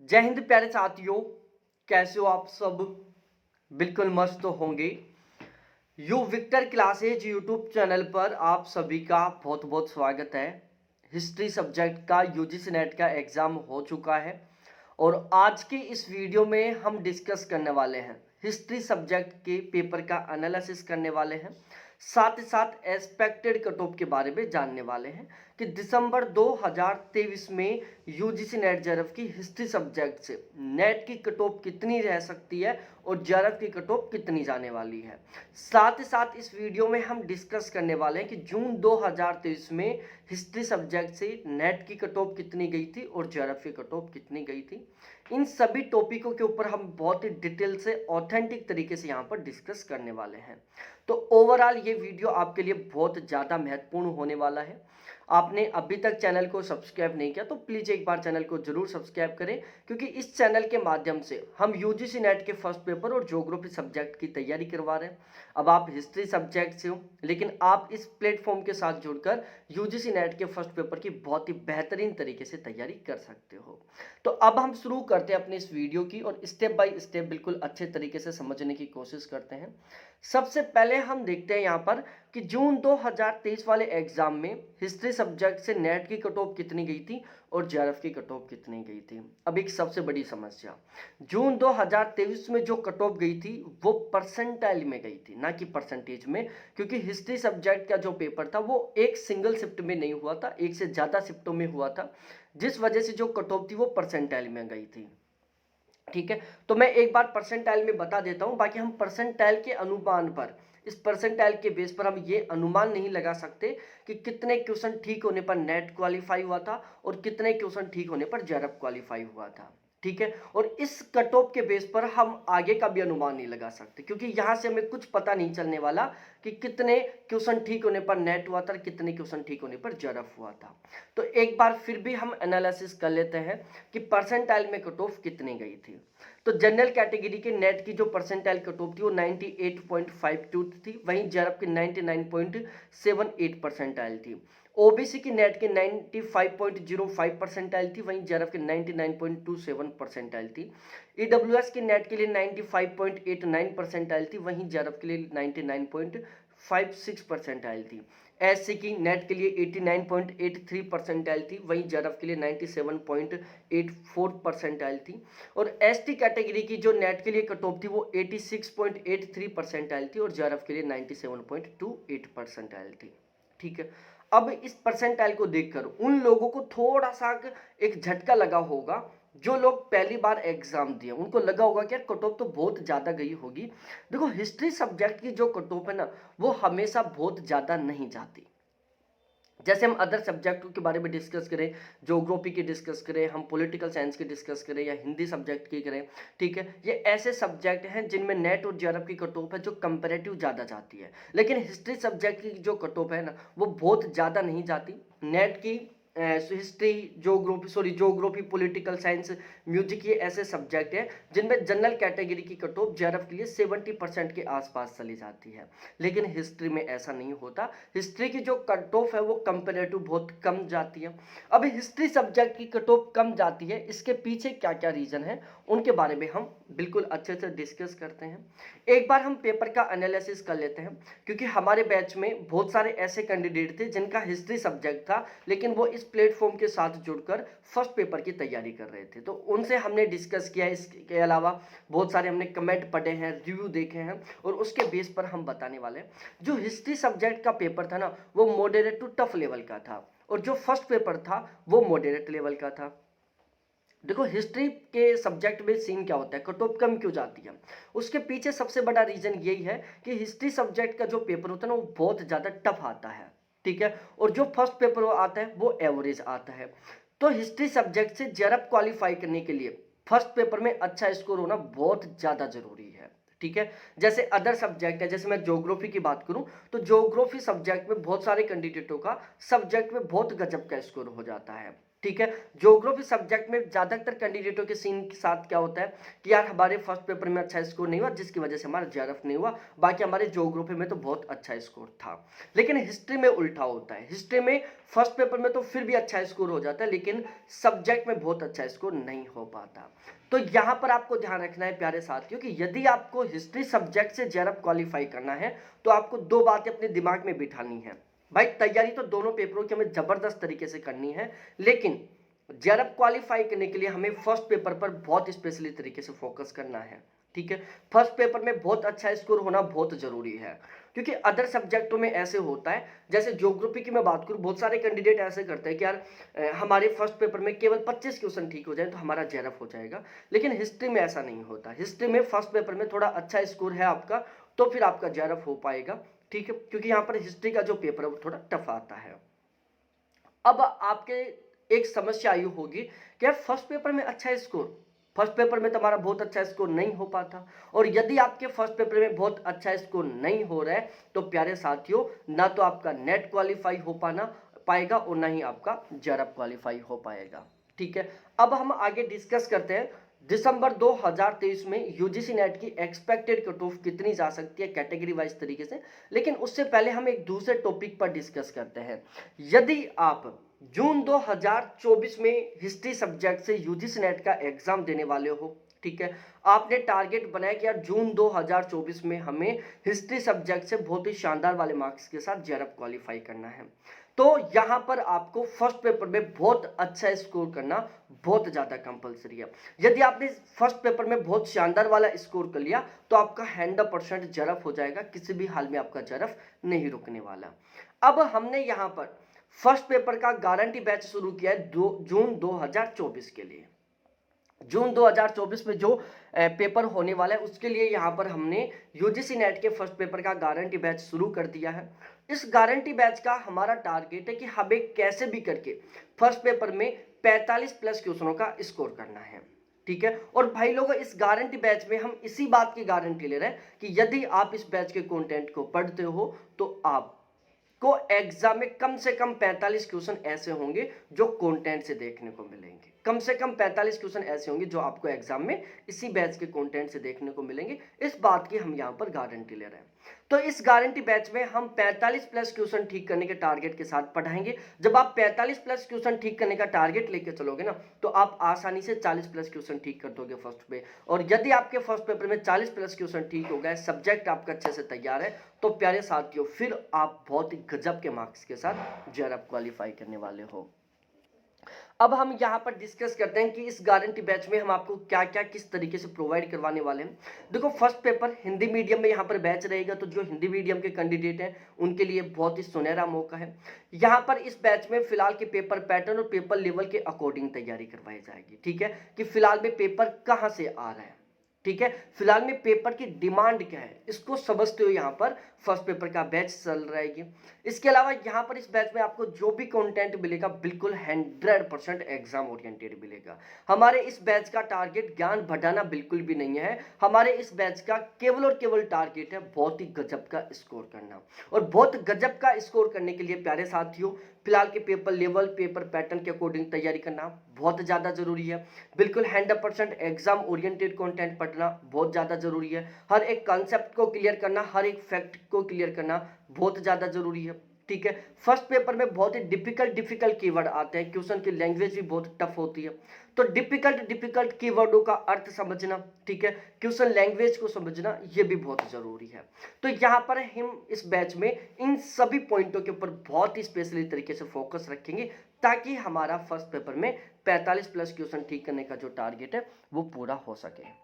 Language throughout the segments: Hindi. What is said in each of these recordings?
जय हिंद प्यारे साथियों। कैसे हो आप सब? बिल्कुल मस्त होंगे। U Victor Classes YouTube channel पर आप सभी का बहुत बहुत स्वागत है। हिस्ट्री सब्जेक्ट का यूजीसी नेट का एग्ज़ाम हो चुका है और आज की इस वीडियो में हम डिस्कस करने वाले हैं, हिस्ट्री सब्जेक्ट के पेपर का एनालिसिस करने वाले हैं। साथ ही साथ एक्सपेक्टेड कट ऑफ के बारे में जानने वाले हैं कि दिसंबर 2023 में यूजीसी नेट जेआरएफ की हिस्ट्री सब्जेक्ट से नेट की कट ऑफ कितनी रह सकती है और जेआरएफ की कट ऑफ कितनी जाने वाली है। साथ ही साथ इस वीडियो में हम डिस्कस करने वाले हैं कि जून 2023 में हिस्ट्री सब्जेक्ट से नेट की कट ऑफ कितनी गई थी और जेआरएफ की कट ऑफ कितनी गई थी। इन सभी टॉपिकों के ऊपर हम बहुत ही डिटेल से ऑथेंटिक तरीके से यहाँ पर डिस्कस करने वाले हैं। तो ओवरऑल ये वीडियो आपके लिए बहुत ज़्यादा महत्वपूर्ण होने वाला है। आपने अभी तक चैनल को सब्सक्राइब नहीं किया तो प्लीज़ एक बार चैनल को जरूर सब्सक्राइब करें, क्योंकि इस चैनल के माध्यम से हम यूजीसी नेट के फर्स्ट पेपर और ज्योग्राफी सब्जेक्ट की तैयारी करवा रहे हैं। अब आप हिस्ट्री सब्जेक्ट से हो, लेकिन आप इस प्लेटफॉर्म के साथ जुड़कर यूजीसी नेट के फर्स्ट पेपर की बहुत ही बेहतरीन तरीके से तैयारी कर सकते हो। तो अब हम शुरू करते हैं अपनी इस वीडियो की और स्टेप बाय स्टेप बिल्कुल अच्छे तरीके से समझने की कोशिश करते हैं। सबसे पहले हम देखते हैं यहाँ पर कि जून 2023 वाले एग्जाम में हिस्ट्री सब्जेक्ट से नेट की कट ऑफ कितनी गई थी और जेआरएफ की कट ऑफ कितनी गई थी। अब एक सबसे बड़ी समस्या, जून 2023 में जो कट ऑफ गई थी वो परसेंटाइल में गई थी, ना कि परसेंटेज में, क्योंकि हिस्ट्री सब्जेक्ट का जो पेपर था वो एक सिंगल शिफ्ट में नहीं हुआ था, एक से ज़्यादा शिफ्टों में हुआ था, जिस वजह से जो कट ऑफ थी वो परसेंटाइल में गई थी। ठीक है, तो मैं एक बार परसेंटाइल में बता देता हूं। बाकी हम परसेंटाइल के अनुमान पर, इस परसेंटाइल के बेस पर हम ये अनुमान नहीं लगा सकते कि कितने क्वेश्चन ठीक होने पर नेट क्वालिफाई हुआ था और कितने क्वेश्चन ठीक होने पर जेआरएफ क्वालिफाई हुआ था। ठीक है, और इस कट ऑफ के बेस पर हम आगे का भी अनुमान नहीं लगा सकते, क्योंकि यहां से हमें कुछ पता नहीं चलने वाला कि कितने क्वेश्चन ठीक होने पर नेट हुआ था और कितने क्वेश्चन ठीक होने पर जेआरएफ हुआ था। तो एक बार फिर भी हम एनालिसिस कर लेते हैं कि परसेंटाइल में कट ऑफ कितनी गई थी। तो जनरल कैटेगरी के नेट की जो परसेंटाइल कट ऑफ थी वो 98.52 थी, वहीं जेआरएफ की 99.78 परसेंटाइल थी। ओबीसी की नेट के 95.05 परसेंटाइल थी, वहीं जेआरएफ की 99.27 परसेंटाइल थी। ईडब्ल्यूएस की नेट के लिए 95.89 परसेंटाइल थी, वहीं जेआरएफ के लिए 99.56 परसेंटाइल थी। एससी की नेट के लिए 89.83 परसेंटाइल थी, वहीं जेआरएफ के लिए 97.84 परसेंटाइल थी। और एसटी कैटेगरी की जो नेट के लिए कट ऑफ थी वो 86.83 परसेंटाइल थी और जेआरएफ के लिए 97.28 परसेंटाइल थी। ठीक है, अब इस परसेंटाइल को देखकर उन लोगों को थोड़ा सा एक झटका लगा होगा, जो लोग पहली बार एग्जाम दिए उनको लगा होगा कि यार कट ऑफ तो बहुत ज़्यादा गई होगी। देखो, हिस्ट्री सब्जेक्ट की जो कट ऑफ है ना, वो हमेशा बहुत ज़्यादा नहीं जाती। जैसे हम अदर सब्जेक्टों के बारे में डिस्कस करें, ज्योग्राफी की डिस्कस करें, हम पॉलिटिकल साइंस की डिस्कस करें या हिंदी सब्जेक्ट की करें, ठीक है, ये ऐसे सब्जेक्ट हैं जिनमें नेट और जेआरएफ की कट ऑफ है जो कंपैरेटिव ज़्यादा जाती है। लेकिन हिस्ट्री सब्जेक्ट की जो कट ऑफ है ना, वो बहुत ज़्यादा नहीं जाती। नेट की history, geography, political science, music, ये ऐसे सब्जेक्ट हैं जिनमें जनरल कैटेगरी की कट ऑफ जेआरएफ के लिए 70% के आसपास चली जाती है। लेकिन हिस्ट्री में ऐसा नहीं होता। हिस्ट्री की जो कट ऑफ है वो कंपेरेटिव बहुत कम जाती है। अब हिस्ट्री सब्जेक्ट की कट ऑफ कम जाती है, इसके पीछे क्या क्या रीजन है उनके बारे में हम बिल्कुल अच्छे से डिस्कस करते हैं। एक बार हम पेपर का एनालिसिस कर लेते हैं, क्योंकि हमारे बैच में बहुत सारे ऐसे कैंडिडेट थे जिनका हिस्ट्री सब्जेक्ट था, लेकिन वो इस प्लेटफॉर्म के साथ जुड़कर फर्स्ट पेपर की तैयारी कर रहे थे, तो उनसे हमने डिस्कस किया। इसके अलावा बहुत सारे हमने कमेंट पढ़े हैं, रिव्यू देखे हैं, और उसके बेस पर हम बताने वाले हैं। जो हिस्ट्री सब्जेक्ट का पेपर था ना, वो मॉडरेट टू टफ लेवल का था, और जो फर्स्ट पेपर था वो मॉडरेट लेवल का था। देखो, हिस्ट्री के सब्जेक्ट में सीन क्या होता है, कट ऑफ कम क्यों जाती है, उसके पीछे सबसे बड़ा रीजन यही है कि हिस्ट्री सब्जेक्ट का जो पेपर होता है ना, वो बहुत ज़्यादा टफ आता है। ठीक है, और जो फर्स्ट पेपर आता है वो एवरेज आता है। तो हिस्ट्री सब्जेक्ट से जेआरएफ क्वालिफाई करने के लिए फर्स्ट पेपर में अच्छा स्कोर होना बहुत ज़्यादा जरूरी है। ठीक है, जैसे अदर सब्जेक्ट है, जैसे मैं ज्योग्राफी की बात करूं तो ज्योग्राफी सब्जेक्ट में बहुत सारे कैंडिडेटों का सब्जेक्ट में बहुत गजब का स्कोर हो जाता है। ठीक है। ज्योग्राफी सब्जेक्ट में ज्यादातर कैंडिडेटों के सीन के साथ क्या होता है कि यार हमारे फर्स्ट पेपर में अच्छा स्कोर नहीं हुआ, जिसकी वजह से हमारा जेआरएफ नहीं हुआ, बाकी हमारे ज्योग्राफी में तो बहुत अच्छा स्कोर था। लेकिन हिस्ट्री में उल्टा होता है, हिस्ट्री में फर्स्ट पेपर में तो फिर भी अच्छा स्कोर हो जाता है, लेकिन सब्जेक्ट में बहुत अच्छा स्कोर नहीं हो पाता। तो यहां पर आपको ध्यान रखना है प्यारे साथियों कि यदि आपको हिस्ट्री सब्जेक्ट से जेआरएफ क्वालिफाई करना है तो आपको दो बातें अपने दिमाग में बिठानी है। भाई तैयारी तो दोनों पेपरों की हमें जबरदस्त तरीके से करनी है, लेकिन जेआरएफ क्वालिफाई करने के लिए हमें फर्स्ट पेपर पर बहुत स्पेशली तरीके से फोकस करना है। ठीक है, फर्स्ट पेपर में बहुत अच्छा स्कोर होना बहुत जरूरी है, क्योंकि अदर सब्जेक्टों में ऐसे होता है, जैसे ज्योग्राफी की मैं बात करूं, बहुत सारे कैंडिडेट ऐसे करते हैं कि यार हमारे फर्स्ट पेपर में केवल 25 क्वेश्चन ठीक हो जाए तो हमारा जेआरएफ हो जाएगा। लेकिन हिस्ट्री में ऐसा नहीं होता, हिस्ट्री में फर्स्ट पेपर में थोड़ा अच्छा स्कोर है आपका तो फिर आपका जेआरएफ हो पाएगा। ठीक है, क्योंकि यहाँ पर हिस्ट्री का जो पेपर है वो थोड़ा टफ आता है। अब आपके एक समस्या आई होगी कि यार फर्स्ट पेपर में अच्छा स्कोर, फर्स्ट पेपर में तुम्हारा बहुत अच्छा स्कोर नहीं हो पाता, और यदि आपके फर्स्ट पेपर में बहुत अच्छा स्कोर नहीं हो रहा है तो प्यारे साथियों ना तो आपका नेट क्वालिफाई हो पाएगा और ना ही आपका जेआरएफ क्वालिफाई हो पाएगा। ठीक है, अब हम आगे डिस्कस करते हैं दिसंबर 2023 में यूजीसी नेट की एक्सपेक्टेड कट ऑफ कितनी जा सकती है कैटेगरी वाइज तरीके से। लेकिन उससे पहले हम एक दूसरे टॉपिक पर डिस्कस करते हैं। यदि आप जून 2024 में हिस्ट्री सब्जेक्ट से यूजीसी नेट का एग्जाम देने वाले हो, ठीक है, आपने टारगेट बनाया कि यार जून 2024 में हमें हिस्ट्री सब्जेक्ट से बहुत ही शानदार वाले मार्क्स के साथ जेआरएफ क्वालिफाई करना है, तो यहां पर आपको फर्स्ट पेपर में बहुत अच्छा स्कोर करना बहुत ज्यादा कंपलसरी है। यदि आपने फर्स्ट पेपर में बहुत शानदार वाला स्कोर कर लिया तो आपका 100% जेआरएफ हो जाएगा, किसी भी हाल में आपका जेआरएफ नहीं रुकने वाला। अब हमने यहां पर फर्स्ट पेपर का गारंटी बैच शुरू किया है जून 2024 के लिए। जून 2024 में जो पेपर होने वाला है उसके लिए यहाँ पर हमने यूजीसी नेट के फर्स्ट पेपर का गारंटी बैच शुरू कर दिया है। इस गारंटी बैच का हमारा टारगेट है कि हमें कैसे भी करके फर्स्ट पेपर में 45 प्लस क्वेश्चनों का स्कोर करना है। ठीक है, और भाई लोगों इस गारंटी बैच में हम इसी बात की गारंटी ले रहे हैं कि यदि आप इस बैच के कंटेंट को पढ़ते हो तो आपको एग्जाम में कम से कम 45 क्वेश्चन ऐसे होंगे जो कंटेंट से देखने को मिलेंगे, कम से कम 45 क्वेश्चन ऐसे होंगे जो आपको एग्जाम में इसी बैच के कंटेंट से देखने को मिलेंगे। इस बात की हम यहां पर गारंटी ले रहे हैं। तो इस गारंटी बैच में हम 45 प्लस क्वेश्चन ठीक करने के टारगेट के साथ पढ़ाएंगे। जब आप 45 प्लस क्वेश्चन ठीक करने का टारगेट लेके चलोगे ना तो आप आसानी से 40 प्लस क्वेश्चन ठीक कर दोगे फर्स्ट पे। और यदि आपके फर्स्ट पेपर में 40 प्लस क्वेश्चन ठीक हो गए, सब्जेक्ट आपका अच्छे से तैयार है, तो प्यारे साथियों फिर आप बहुत ही गजब के मार्क्स के साथ जेआरएफ क्वालिफाई करने वाले हो। अब हम यहाँ पर डिस्कस करते हैं कि इस गारंटी बैच में हम आपको क्या क्या किस तरीके से प्रोवाइड करवाने वाले हैं। देखो फर्स्ट पेपर हिंदी मीडियम में यहाँ पर बैच रहेगा, तो जो हिंदी मीडियम के कैंडिडेट हैं उनके लिए बहुत ही सुनहरा मौका है। यहाँ पर इस बैच में फिलहाल के पेपर पैटर्न और पेपर लेवल के अकॉर्डिंग तैयारी करवाई जाएगी। ठीक है, कि फिलहाल में पेपर कहाँ से आ रहा है, ठीक है, फिलहाल में पेपर की डिमांड क्या है इसको समझते हुए यहाँ पर फर्स्ट पेपर का बैच चल रहेगी। इसके अलावा यहाँ पर इस बैच में आपको जो भी कंटेंट मिलेगा बिल्कुल 100% एग्जाम ओरिएंटेड मिलेगा। हमारे इस बैच का टारगेट ज्ञान बढ़ाना बिल्कुल भी नहीं है, हमारे इस बैच का केवल और केवल टारगेट है बहुत ही गजब का स्कोर करना। और बहुत गजब का स्कोर करने के लिए प्यारे साथियों फिलहाल के पेपर लेवल पेपर पैटर्न के अकॉर्डिंग तैयारी करना बहुत ज़्यादा जरूरी है। बिल्कुल 100% एग्जाम ओरिएंटेड कंटेंट पढ़ना बहुत ज़्यादा जरूरी है। हर एक कॉन्सेप्ट को क्लियर करना, हर एक फैक्ट को क्लियर करना बहुत ज़्यादा जरूरी है। ठीक है, फर्स्ट पेपर में बहुत ही डिफिकल्ट कीवर्ड आते हैं, क्वेश्चन की लैंग्वेज भी बहुत टफ होती है, तो डिफिकल्ट कीवर्डों का अर्थ समझना, ठीक है, क्वेश्चन लैंग्वेज को समझना ये भी बहुत जरूरी है। तो यहाँ पर हम इस बैच में इन सभी पॉइंटों के ऊपर बहुत ही स्पेशली तरीके से फोकस रखेंगे ताकि हमारा फर्स्ट पेपर में 45 प्लस क्वेश्चन ठीक करने का जो टारगेट है वो पूरा हो सके।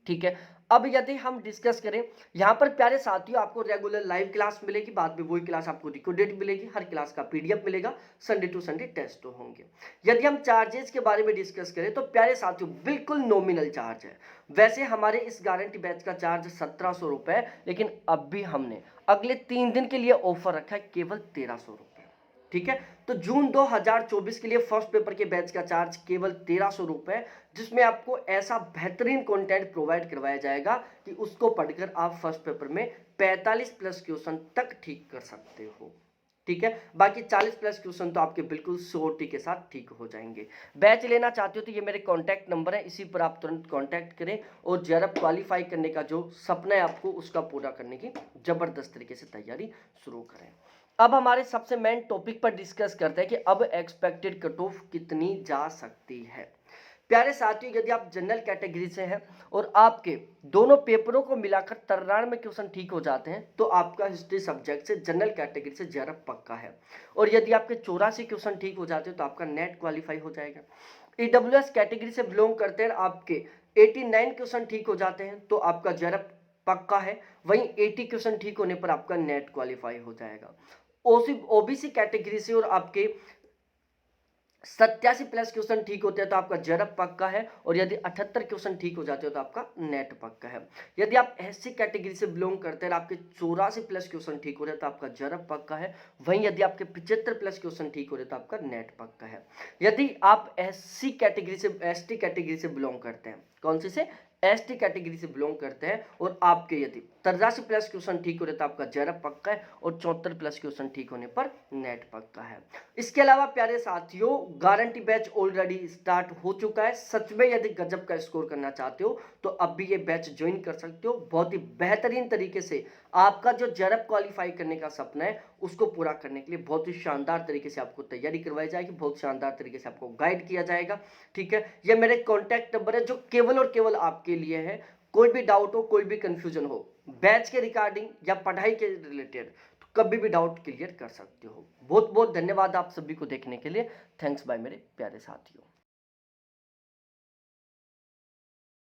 ठीक है, अब यदि हम डिस्कस करें यहाँ पर प्यारे साथियों आपको रेगुलर लाइव क्लास मिलेगी, बाद में वही क्लास आपको रिकॉर्डेड मिलेगी, हर क्लास का पीडीएफ मिलेगा, संडे टू संडे टेस्ट होंगे। यदि हम चार्जेस के बारे में डिस्कस करें तो प्यारे साथियों बिल्कुल नॉमिनल चार्ज है। वैसे हमारे इस गारंटी बैच का चार्ज 1700 रुपए, लेकिन अब भी हमने अगले 3 दिन के लिए ऑफर रखा है केवल 1300 रुपए। ठीक है, तो जून 2024 के लिए फर्स्ट पेपर के बैच का चार्ज केवल 1300 रुपए, जिसमें आपको ऐसा बेहतरीन कंटेंट प्रोवाइड करवाया जाएगा कि उसको पढ़कर आप फर्स्ट पेपर में 45 प्लस क्वेश्चन तक ठीक कर सकते हो। ठीक है। बाकी 40 प्लस क्वेश्चन तो आपके बिल्कुल श्योरिटी के साथ ठीक हो जाएंगे। बैच लेना चाहते हो तो ये मेरे कॉन्टैक्ट नंबर है, इसी पर आप तुरंत कॉन्टैक्ट करें और जेआरएफ क्वालिफाई करने का जो सपना है आपको उसका पूरा करने की जबरदस्त तरीके से तैयारी शुरू करें। अब हमारे सबसे मेन टॉपिक पर डिस्कस करते हैं कि अब एक्सपेक्टेड कट ऑफ कितनी जा सकती है। प्यारे साथियों, यदि आप जनरल कैटेगरी से हैं और आपके दोनों पेपरों को मिलाकर 93 क्वेश्चन ठीक हो जाते हैं तो आपका हिस्ट्री सब्जेक्ट से जनरल कैटेगरी से जेआरएफ पक्का है। और यदि आपके 84 क्वेश्चन ठीक हो जाते हैं तो आपका नेट क्वालिफाई हो जाएगा। ईडब्ल्यूएस कैटेगरी से बिलोंग करते हैं, आपके 89 क्वेश्चन ठीक हो जाते हैं तो आपका जेआरएफ पक्का है। वहीं 80 क्वेश्चन ठीक होने पर आपका नेट क्वालिफाई हो जाएगा। ओबीसी कैटेगरी से और आपके 87 प्लस क्वेश्चन ठीक होते हैं तो आपका जेआरएफ पक्का है। और यदि 78 क्वेश्चन ठीक हो जाते हो तो आपका नेट पक्का है। यदि आप एससी कैटेगरी से बिलोंग करते हैं, आपके 84 प्लस क्वेश्चन ठीक हो रहे हैं तो आपका जेआरएफ पक्का है। वहीं यदि आपके 75 प्लस क्वेश्चन ठीक हो रहे हैं तो आपका नेट पक्का है। यदि आप एससी कैटेगरी से एसटी कैटेगरी से बिलोंग करते हैं, कौन सी से एसटी कैटेगरी से बिलोंग करते हैं और आपके यदि 83 प्लस क्वेश्चन ठीक हो रहे तो आपका जेआरएफ पक्का है और 74 प्लस क्वेश्चन ठीक होने पर नेट पक्का है। इसके अलावा प्यारे साथियों, गारंटी बैच ऑलरेडी स्टार्ट हो चुका है। सच में यदि गजब का स्कोर करना चाहते हो तो अब भी ये बैच ज्वाइन कर सकते हो। बहुत ही बेहतरीन तरीके से आपका जो जेआरएफ क्वालिफाई करने का सपना है उसको पूरा करने के लिए बहुत ही शानदार तरीके से आपको तैयारी करवाई जाएगी, बहुत शानदार तरीके से आपको गाइड किया जाएगा। ठीक है, ये मेरे कॉन्टैक्ट नंबर है जो केवल और केवल आपके लिए है। कोई भी डाउट हो, कोई भी कंफ्यूजन हो बैच के रिगार्डिंग या पढ़ाई के रिलेटेड, तो कभी भी डाउट क्लियर कर सकते हो। बहुत बहुत धन्यवाद आप सभी को देखने के लिए। थैंक्स बाय मेरे प्यारे साथियों।